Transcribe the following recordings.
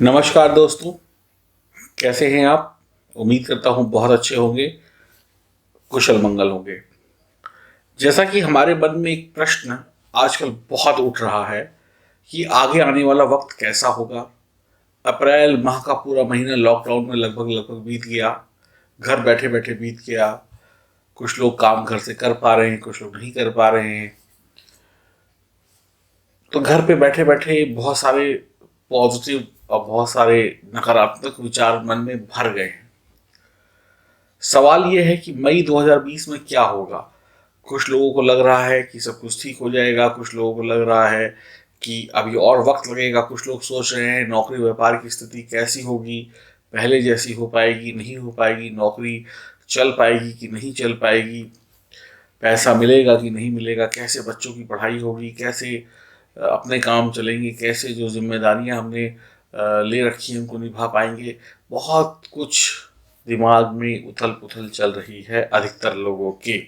नमस्कार दोस्तों, कैसे हैं आप? उम्मीद करता हूँ बहुत अच्छे होंगे, कुशल मंगल होंगे। जैसा कि हमारे मन में एक प्रश्न आजकल बहुत उठ रहा है कि आगे आने वाला वक्त कैसा होगा। अप्रैल माह का पूरा महीना लॉकडाउन में लगभग लगभग बीत गया, घर बैठे बैठे बीत गया। कुछ लोग काम घर से कर पा रहे हैं, कुछ लोग नहीं कर पा रहे हैं। तो घर पे बैठे बैठे बहुत सारे पॉजिटिव और बहुत सारे नकारात्मक विचार मन में भर गए हैं। सवाल यह है कि मई 2020 में क्या होगा। कुछ लोगों को लग रहा है कि सब कुछ ठीक हो जाएगा, कुछ लोगों को लग रहा है कि अभी और वक्त लगेगा। कुछ लोग सोच रहे हैं नौकरी व्यापार की स्थिति कैसी होगी, पहले जैसी हो पाएगी, नहीं हो पाएगी, नौकरी चल पाएगी कि नहीं चल पाएगी, पैसा मिलेगा कि नहीं मिलेगा, कैसे बच्चों की पढ़ाई होगी, कैसे अपने काम चलेंगे, कैसे जो जिम्मेदारियां हमने ले रखी हैं उनको निभा पाएंगे। बहुत कुछ दिमाग में उथल पुथल चल रही है अधिकतर लोगों के।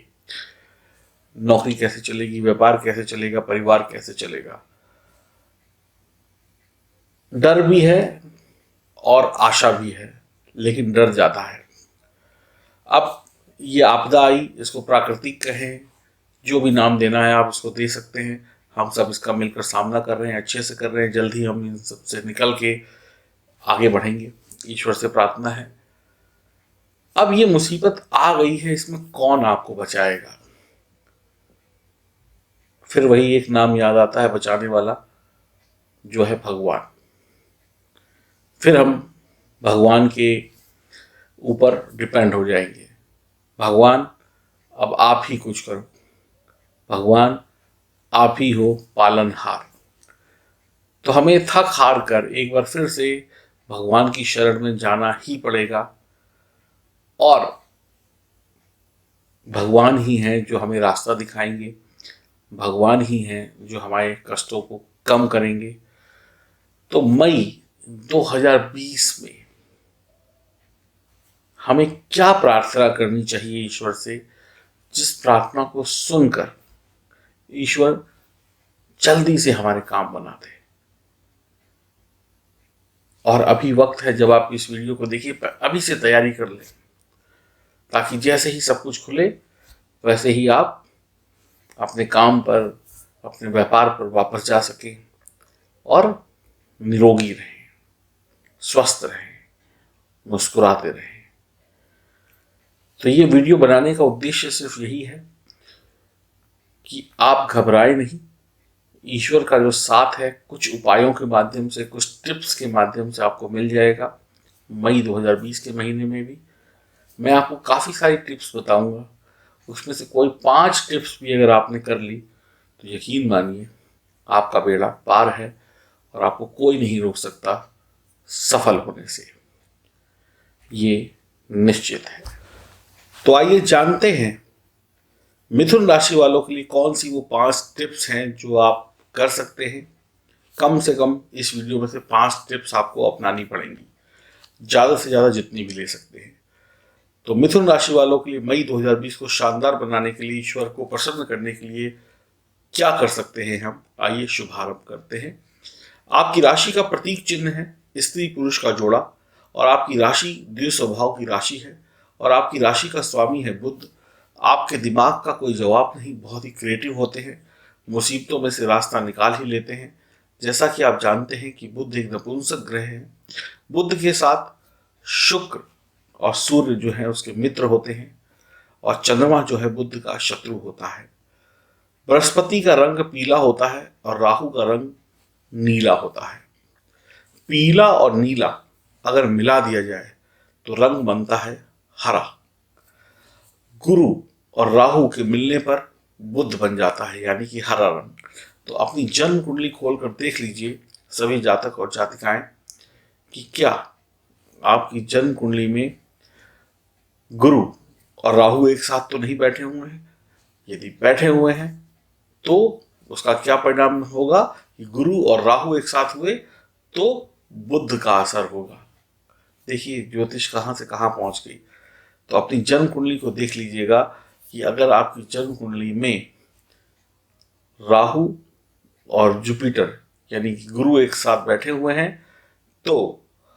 नौकरी कैसे चलेगी, व्यापार कैसे चलेगा, परिवार कैसे चलेगा। डर भी है और आशा भी है, लेकिन डर ज्यादा है। अब ये आपदा आई, इसको प्राकृतिक कहें, जो भी नाम देना है आप उसको दे सकते हैं। हम सब इसका मिलकर सामना कर रहे हैं, अच्छे से कर रहे हैं। जल्द ही हम इन सब से निकल के आगे बढ़ेंगे, ईश्वर से प्रार्थना है। अब ये मुसीबत आ गई है, इसमें कौन आपको बचाएगा? फिर वही एक नाम याद आता है बचाने वाला, जो है भगवान। फिर हम भगवान के ऊपर डिपेंड हो जाएंगे। भगवान, अब आप ही कुछ करो। भगवान, आप ही हो पालनहार। तो हमें थक हार कर एक बार फिर से भगवान की शरण में जाना ही पड़ेगा। और भगवान ही हैं जो हमें रास्ता दिखाएंगे, भगवान ही हैं जो हमारे कष्टों को कम करेंगे। तो मई 2020 में हमें क्या प्रार्थना करनी चाहिए ईश्वर से, जिस प्रार्थना को सुनकर ईश्वर जल्दी से हमारे काम बना दे। और अभी वक्त है, जब आप इस वीडियो को देखिए अभी से तैयारी कर लें, ताकि जैसे ही सब कुछ खुले वैसे ही आप अपने काम पर, अपने व्यापार पर वापस जा सकें और निरोगी रहें, स्वस्थ रहें, मुस्कुराते रहें। तो ये वीडियो बनाने का उद्देश्य सिर्फ यही है कि आप घबराए नहीं। ईश्वर का जो साथ है कुछ उपायों के माध्यम से, कुछ टिप्स के माध्यम से आपको मिल जाएगा। मई 2020 के महीने में भी मैं आपको काफ़ी सारी टिप्स बताऊंगा। उसमें से कोई 5 टिप्स भी अगर आपने कर ली तो यकीन मानिए आपका बेड़ा पार है और आपको कोई नहीं रोक सकता सफल होने से, ये निश्चित है। तो आइए जानते हैं मिथुन राशि वालों के लिए कौन सी वो 5 टिप्स हैं जो आप कर सकते हैं। कम से कम इस वीडियो में से 5 टिप्स आपको अपनानी पड़ेंगी, ज़्यादा से ज़्यादा जितनी भी ले सकते हैं। तो मिथुन राशि वालों के लिए मई 2020 को शानदार बनाने के लिए, ईश्वर को प्रसन्न करने के लिए क्या कर सकते हैं हम, आइए शुभारंभ करते हैं। आपकी राशि का प्रतीक चिन्ह है स्त्री पुरुष का जोड़ा, और आपकी राशि दृढ़ स्वभाव की राशि है, और आपकी राशि का स्वामी है बुध। आपके दिमाग का कोई जवाब नहीं, बहुत ही क्रिएटिव होते हैं, मुसीबतों में से रास्ता निकाल ही लेते हैं। जैसा कि आप जानते हैं कि बुध एक नपुंसक ग्रह है। बुध के साथ शुक्र और सूर्य जो है उसके मित्र होते हैं, और चंद्रमा जो है बुध का शत्रु होता है। बृहस्पति का रंग पीला होता है और राहु का रंग नीला होता है। पीला और नीला अगर मिला दिया जाए तो रंग बनता है हरा। गुरु और राहु के मिलने पर बुध बन जाता है, यानी कि हरा रंग। तो अपनी जन्म कुंडली खोलकर देख लीजिए सभी जातक और जातिकाएं कि क्या आपकी जन्म कुंडली में गुरु और राहु एक साथ तो नहीं बैठे हुए हैं। यदि बैठे हुए हैं तो उसका क्या परिणाम होगा कि गुरु और राहु एक साथ हुए तो बुध का असर होगा। देखिए ज्योतिष कहाँ से कहाँ पहुंच गई। तो अपनी जन्म कुंडली को देख लीजिएगा कि अगर आपकी जन्म कुंडली में राहु और जुपिटर यानी कि गुरु एक साथ बैठे हुए हैं तो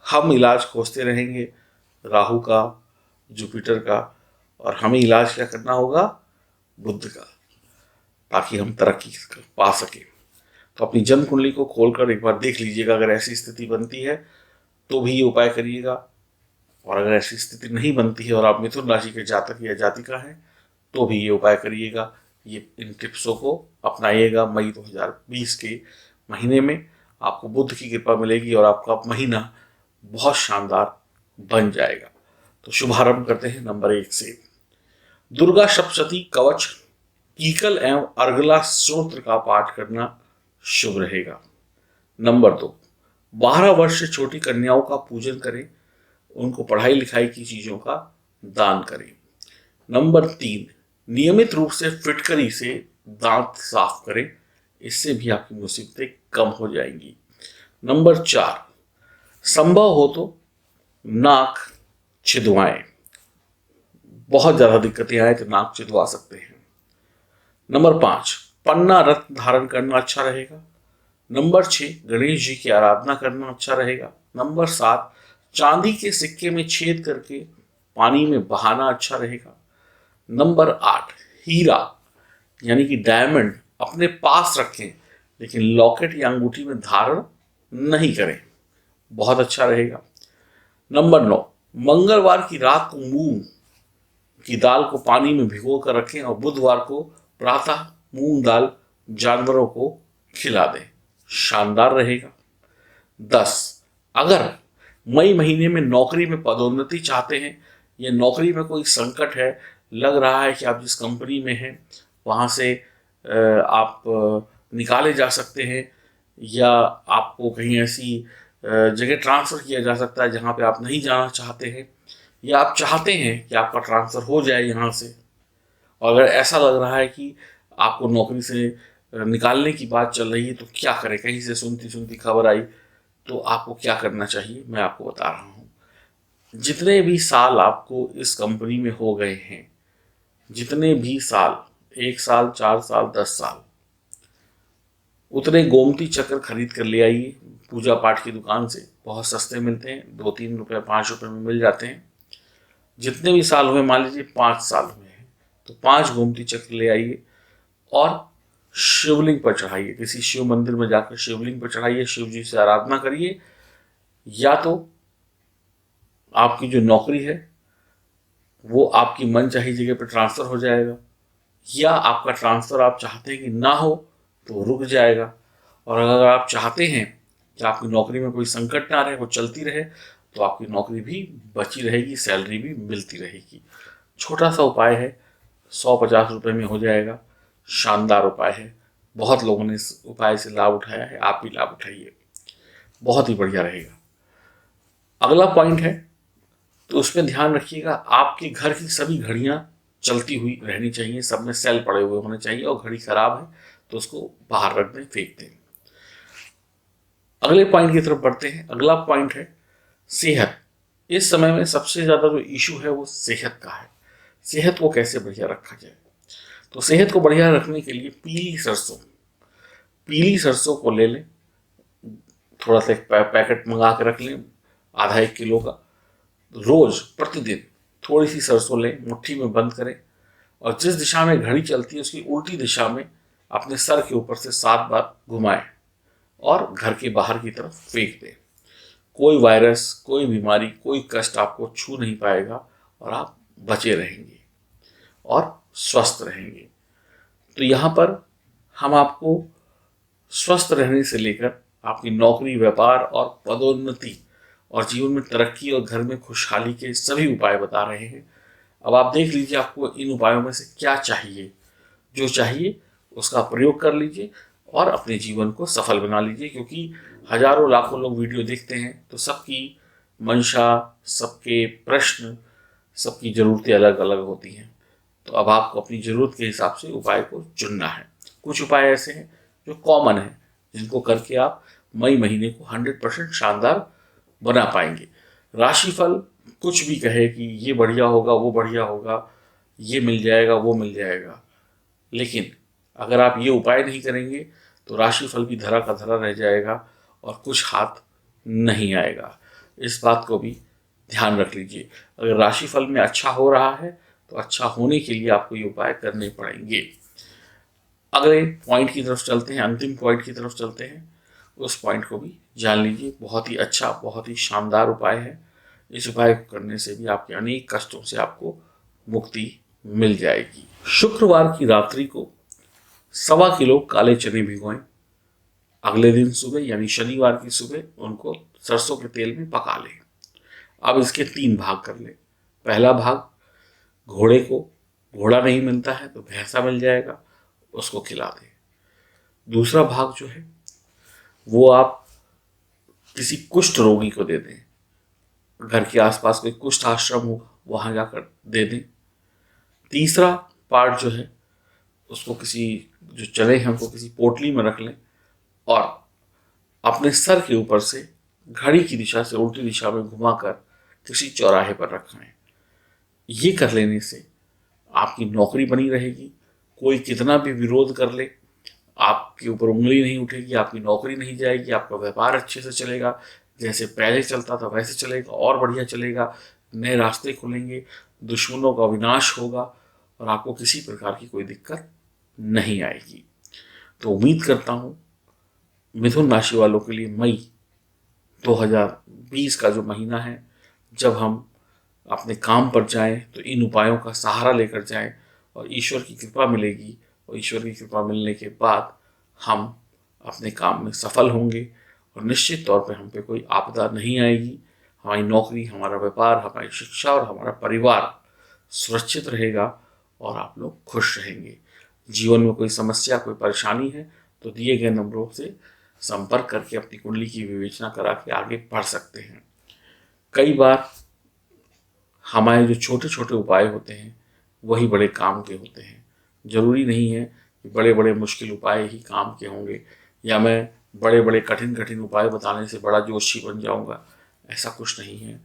हम इलाज खोजते रहेंगे राहु का, जुपिटर का, और हमें इलाज क्या करना होगा? बुध का, ताकि हम तरक्की पा सकें। तो अपनी जन्म कुंडली को खोलकर एक बार देख लीजिएगा, अगर ऐसी स्थिति बनती है तो भी ये उपाय करिएगा, और अगर ऐसी स्थिति नहीं बनती है और आप मिथुन राशि के जातक या जातिका हैं तो भी ये उपाय करिएगा। ये इन टिप्सों को अपनाइएगा। मई 2020 के महीने में आपको बुध की कृपा मिलेगी और आपका महीना बहुत शानदार बन जाएगा। तो शुभारंभ करते हैं नंबर 1 से। दुर्गा सप्तशती कवच, कीकल एवं अर्गला स्तोत्र का पाठ करना शुभ रहेगा। नंबर 2, 12 वर्ष से छोटी कन्याओं का पूजन करें, उनको पढ़ाई लिखाई की चीजों का दान करें। नंबर 3, नियमित रूप से फिटकरी से दांत साफ करें, इससे भी आपकी मुसीबतें कम हो जाएंगी। नंबर 4, संभव हो तो नाक छिदवाएं, बहुत ज्यादा दिक्कतें आए तो नाक छिदवा सकते हैं। नंबर 5, पन्ना रत्न धारण करना अच्छा रहेगा। नंबर 6, गणेश जी की आराधना करना अच्छा रहेगा। नंबर 7, चांदी के सिक्के में छेद करके पानी में बहाना अच्छा रहेगा। नंबर 8, हीरा यानी कि डायमंड अपने पास रखें, लेकिन लॉकेट या अंगूठी में धारण नहीं करें, बहुत अच्छा रहेगा। नंबर 9, मंगलवार की रात को मूंग की दाल को पानी में भिगो कर रखें और बुधवार को प्रातः मूंग दाल जानवरों को खिला दें, शानदार रहेगा। 10, अगर मई महीने में नौकरी में पदोन्नति चाहते हैं या नौकरी में कोई संकट है, लग रहा है कि आप जिस कंपनी में हैं वहाँ से आप निकाले जा सकते हैं, या आपको कहीं ऐसी जगह ट्रांसफ़र किया जा सकता है जहाँ पे आप नहीं जाना चाहते हैं, या आप चाहते हैं कि आपका ट्रांसफ़र हो जाए यहाँ से, और अगर ऐसा लग रहा है कि आपको नौकरी से निकालने की बात चल रही है तो क्या करें, कहीं से सुनती सुनती खबर आई, तो आपको क्या करना चाहिए मैं आपको बता रहा हूँ। जितने भी साल आपको इस कंपनी में हो गए हैं, जितने भी साल, 1 साल, 4 साल, 10 साल, उतने गोमती चक्र खरीद कर ले आइए पूजा पाठ की दुकान से, बहुत सस्ते मिलते हैं, 2-3 रुपये 5 रुपये में मिल जाते हैं। जितने भी साल हुए, मान लीजिए 5 साल हुए हैं, तो 5 गोमती चक्र ले आइए और शिवलिंग पर चढ़ाइए, किसी शिव मंदिर में जाकर शिवलिंग पर चढ़ाइए, शिव जी से आराधना करिए। या तो आपकी जो नौकरी है वो आपकी मनचाही जगह पर ट्रांसफ़र हो जाएगा, या आपका ट्रांसफ़र आप चाहते हैं कि ना हो तो रुक जाएगा, और अगर आप चाहते हैं कि आपकी नौकरी में कोई संकट ना रहे, वो चलती रहे, तो आपकी नौकरी भी बची रहेगी, सैलरी भी मिलती रहेगी। छोटा सा उपाय है, 150 रुपये में हो जाएगा, शानदार उपाय है। बहुत लोगों ने इस उपाय से लाभ उठाया है, आप भी लाभ उठाइए, बहुत ही बढ़िया रहेगा। अगला पॉइंट है, तो उसमें ध्यान रखिएगा, आपके घर की सभी घड़ियां चलती हुई रहनी चाहिए, सब में सेल पड़े हुए होने चाहिए, और घड़ी खराब है तो उसको बाहर रख दें, फेंक दें। अगले पॉइंट की तरफ बढ़ते हैं। अगला पॉइंट है सेहत। इस समय में सबसे ज़्यादा जो इशू है वो सेहत का है। सेहत को कैसे बढ़िया रखा जाए? तो सेहत को बढ़िया रखने के लिए पीली सरसों को ले लें, थोड़ा सा एक पैकेट मंगा के रख लें, आधा 1 किलो का। रोज प्रतिदिन थोड़ी सी सरसों लें, मुट्ठी में बंद करें, और जिस दिशा में घड़ी चलती है उसकी उल्टी दिशा में अपने सर के ऊपर से 7 बार घुमाएं और घर के बाहर की तरफ फेंक दें। कोई वायरस, कोई बीमारी, कोई कष्ट आपको छू नहीं पाएगा, और आप बचे रहेंगे और स्वस्थ रहेंगे। तो यहाँ पर हम आपको स्वस्थ रहने से लेकर आपकी नौकरी, व्यापार और पदोन्नति और जीवन में तरक्की और घर में खुशहाली के सभी उपाय बता रहे हैं। अब आप देख लीजिए आपको इन उपायों में से क्या चाहिए। जो चाहिए उसका प्रयोग कर लीजिए और अपने जीवन को सफल बना लीजिए, क्योंकि हजारों लाखों लोग वीडियो देखते हैं तो सबकी मंशा, सबके प्रश्न, सबकी ज़रूरतें अलग अलग होती हैं। तो अब आपको अपनी ज़रूरत के हिसाब से उपाय को चुनना है। कुछ उपाय ऐसे हैं जो कॉमन हैं, जिनको करके आप मई महीने को 100% शानदार बना पाएंगे। राशिफल कुछ भी कहे कि ये बढ़िया होगा, वो बढ़िया होगा, ये मिल जाएगा, वो मिल जाएगा, लेकिन अगर आप ये उपाय नहीं करेंगे तो राशिफल भी धरा का धरा रह जाएगा और कुछ हाथ नहीं आएगा। इस बात को भी ध्यान रख लीजिए। अगर राशिफल में अच्छा हो रहा है तो अच्छा होने के लिए आपको ये उपाय करने पड़ेंगे। अगले पॉइंट की तरफ चलते हैं, अंतिम पॉइंट की तरफ चलते हैं। उस पॉइंट को भी जान लीजिए। बहुत ही अच्छा, बहुत ही शानदार उपाय है। इस उपाय को करने से भी आपके अनेक कष्टों से आपको मुक्ति मिल जाएगी। शुक्रवार की रात्रि को 1.25 किलो काले चने भिगोएं। अगले दिन सुबह यानी शनिवार की सुबह उनको सरसों के तेल में पका लें। अब इसके 3 भाग कर लें। पहला भाग घोड़े को, घोड़ा नहीं मिलता है तो भैंसा मिल जाएगा, उसको खिला दें। दूसरा भाग जो है वो आप किसी कुष्ठ रोगी को दे दें। घर के आसपास कोई कुष्ठ आश्रम होगा, वहां जाकर दे दें। तीसरा पार्ट जो है उसको किसी, जो चने हैं उनको किसी पोटली में रख लें और अपने सर के ऊपर से घड़ी की दिशा से उल्टी दिशा में घुमाकर किसी चौराहे पर रखें। ये कर लेने से आपकी नौकरी बनी रहेगी। कोई कितना भी विरोध कर ले, आपके ऊपर उंगली नहीं उठेगी, आपकी नौकरी नहीं जाएगी, आपका व्यापार अच्छे से चलेगा, जैसे पहले चलता था वैसे चलेगा और बढ़िया चलेगा। नए रास्ते खुलेंगे, दुश्मनों का विनाश होगा और आपको किसी प्रकार की कोई दिक्कत नहीं आएगी। तो उम्मीद करता हूँ मिथुन राशि वालों के लिए मई 2020 का जो महीना है, जब हम अपने काम पर जाएं तो इन उपायों का सहारा लेकर जाएं और ईश्वर की कृपा मिलेगी। और ईश्वर की कृपा मिलने के बाद हम अपने काम में सफल होंगे और निश्चित तौर पे हम पे कोई आपदा नहीं आएगी। हमारी नौकरी, हमारा व्यापार, हमारी शिक्षा और हमारा परिवार सुरक्षित रहेगा और आप लोग खुश रहेंगे। जीवन में कोई समस्या, कोई परेशानी है तो दिए गए नंबरों से संपर्क करके अपनी कुंडली की विवेचना करा के आगे बढ़ सकते हैं। कई बार हमारे जो छोटे छोटे उपाय होते हैं वही बड़े काम के होते हैं। जरूरी नहीं है कि बड़े बड़े मुश्किल उपाय ही काम के होंगे या मैं बड़े बड़े कठिन कठिन उपाय बताने से बड़ा जोशी बन जाऊंगा। ऐसा कुछ नहीं है।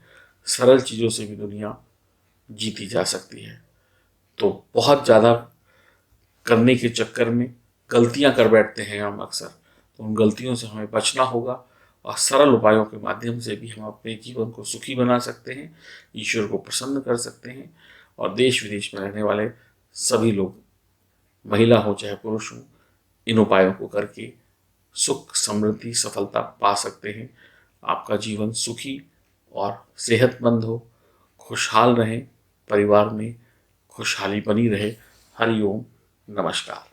सरल चीज़ों से भी दुनिया जीती जा सकती है। तो बहुत ज़्यादा करने के चक्कर में गलतियां कर बैठते हैं हम अक्सर, तो उन गलतियों से हमें बचना होगा और सरल उपायों के माध्यम से भी हम अपने जीवन को सुखी बना सकते हैं, ईश्वर को प्रसन्न कर सकते हैं और देश विदेश में रहने वाले सभी लोग, महिला हो चाहे पुरुष हो, इन उपायों को करके सुख, समृद्धि, सफलता पा सकते हैं। आपका जीवन सुखी और सेहतमंद हो, खुशहाल रहें, परिवार में खुशहाली बनी रहे। हरि ओम, नमस्कार।